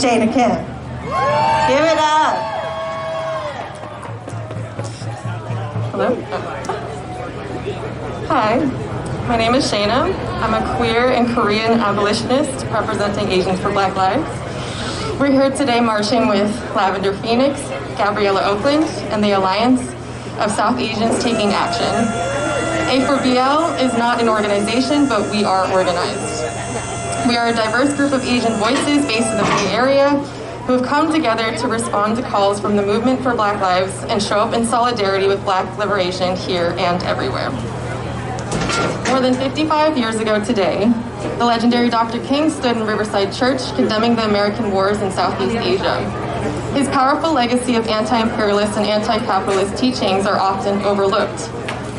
Shayna Kim. Give it up. Hello? Hi, my name is Shayna. I'm a queer and Korean abolitionist representing Asians for Black Lives. We're here today marching with Lavender Phoenix, Gabriella Oakland, and the Alliance of South Asians Taking Action. A4BL is not an organization, but we are organized. We are a diverse group of Asian voices based in the Bay Area who have come together to respond to calls from the movement for Black Lives and show up in solidarity with Black liberation here and everywhere. More than 55 years ago today, the legendary Dr. King stood in Riverside Church condemning the American wars in Southeast Asia. His powerful legacy of anti-imperialist and anti-capitalist teachings are often overlooked,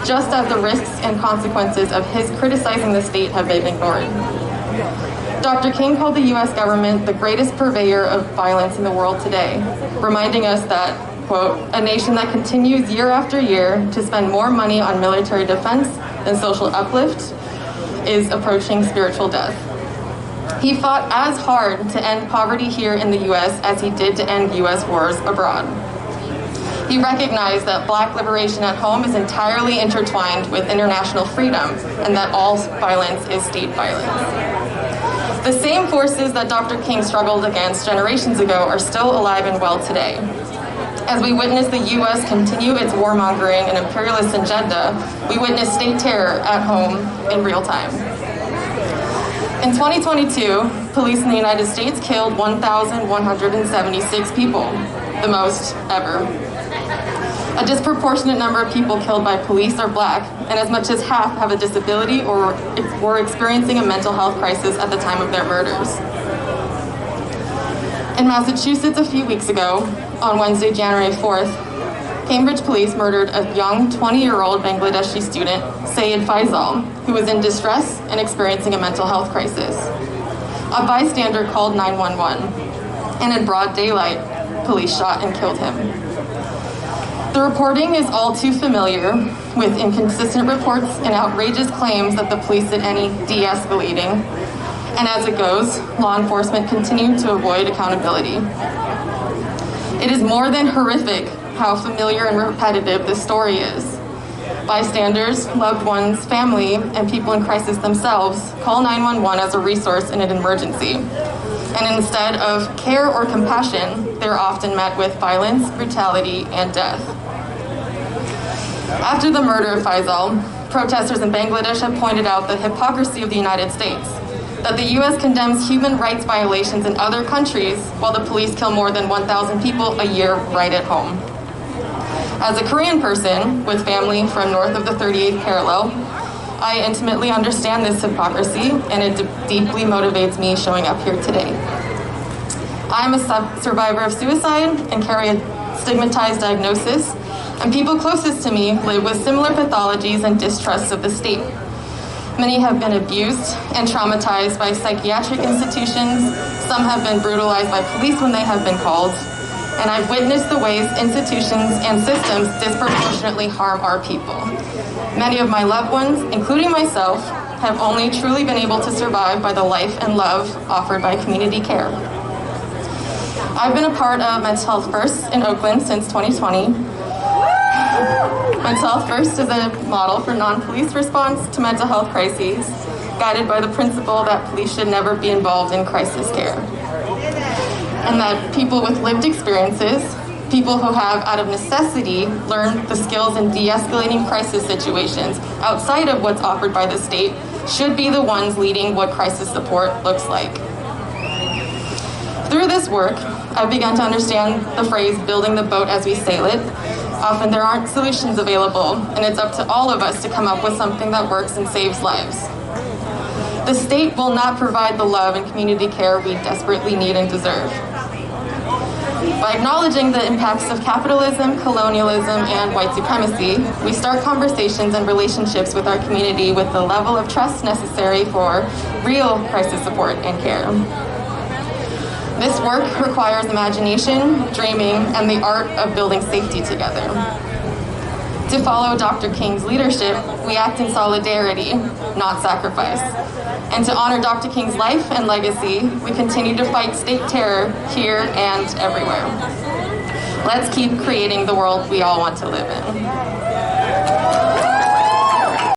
just as the risks and consequences of his criticizing the state have been ignored. Dr. King called the US government the greatest purveyor of violence in the world today, reminding us that, quote, a nation that continues year after year to spend more money on military defense than social uplift is approaching spiritual death. He fought as hard to end poverty here in the US as he did to end US wars abroad. He recognized that Black liberation at home is entirely intertwined with international freedom and that all violence is state violence. The same forces that Dr. King struggled against generations ago are still alive and well today. As we witness the US continue its warmongering and imperialist agenda, we witness state terror at home in real time. In 2022, police in the United States killed 1,176 people, the most ever. A disproportionate number of people killed by police are Black, and as much as half have a disability or were experiencing a mental health crisis at the time of their murders. In Massachusetts a few weeks ago, on Wednesday, January 4th, Cambridge police murdered a young 20-year-old Bangladeshi student, Sayed Faisal, who was in distress and experiencing a mental health crisis. A bystander called 911, and in broad daylight, police shot and killed him. The reporting is all too familiar with inconsistent reports and outrageous claims that the police did any de-escalating. And as it goes, law enforcement continue to avoid accountability. It is more than horrific how familiar and repetitive this story is. Bystanders, loved ones, family, and people in crisis themselves call 911 as a resource in an emergency. And instead of care or compassion, they're often met with violence, brutality, and death. After the murder of Faisal, protesters in Bangladesh have pointed out the hypocrisy of the United States, that the US condemns human rights violations in other countries while the police kill more than 1,000 people a year right at home. As a Korean person with family from north of the 38th parallel, I intimately understand this hypocrisy, and it deeply motivates me showing up here today. I'm a survivor of suicide and carry a stigmatized diagnosis, and people closest to me live with similar pathologies and distrusts of the state. Many have been abused and traumatized by psychiatric institutions. Some have been brutalized by police when they have been called. And I've witnessed the ways institutions and systems disproportionately harm our people. Many of my loved ones, including myself, have only truly been able to survive by the life and love offered by community care. I've been a part of Mental Health First in Oakland since 2020. Mental Health First is a model for non-police response to mental health crises, guided by the principle that police should never be involved in crisis care. And that people with lived experiences, people who have, out of necessity, learned the skills in de-escalating crisis situations outside of what's offered by the state, should be the ones leading what crisis support looks like. Through this work, I've begun to understand the phrase, building the boat as we sail it. Often there aren't solutions available, and it's up to all of us to come up with something that works and saves lives. The state will not provide the love and community care we desperately need and deserve. By acknowledging the impacts of capitalism, colonialism, and white supremacy, we start conversations and relationships with our community with the level of trust necessary for real crisis support and care. This work requires imagination, dreaming, and the art of building safety together. To follow Dr. King's leadership, we act in solidarity, not sacrifice. And to honor Dr. King's life and legacy, we continue to fight state terror here and everywhere. Let's keep creating the world we all want to live in.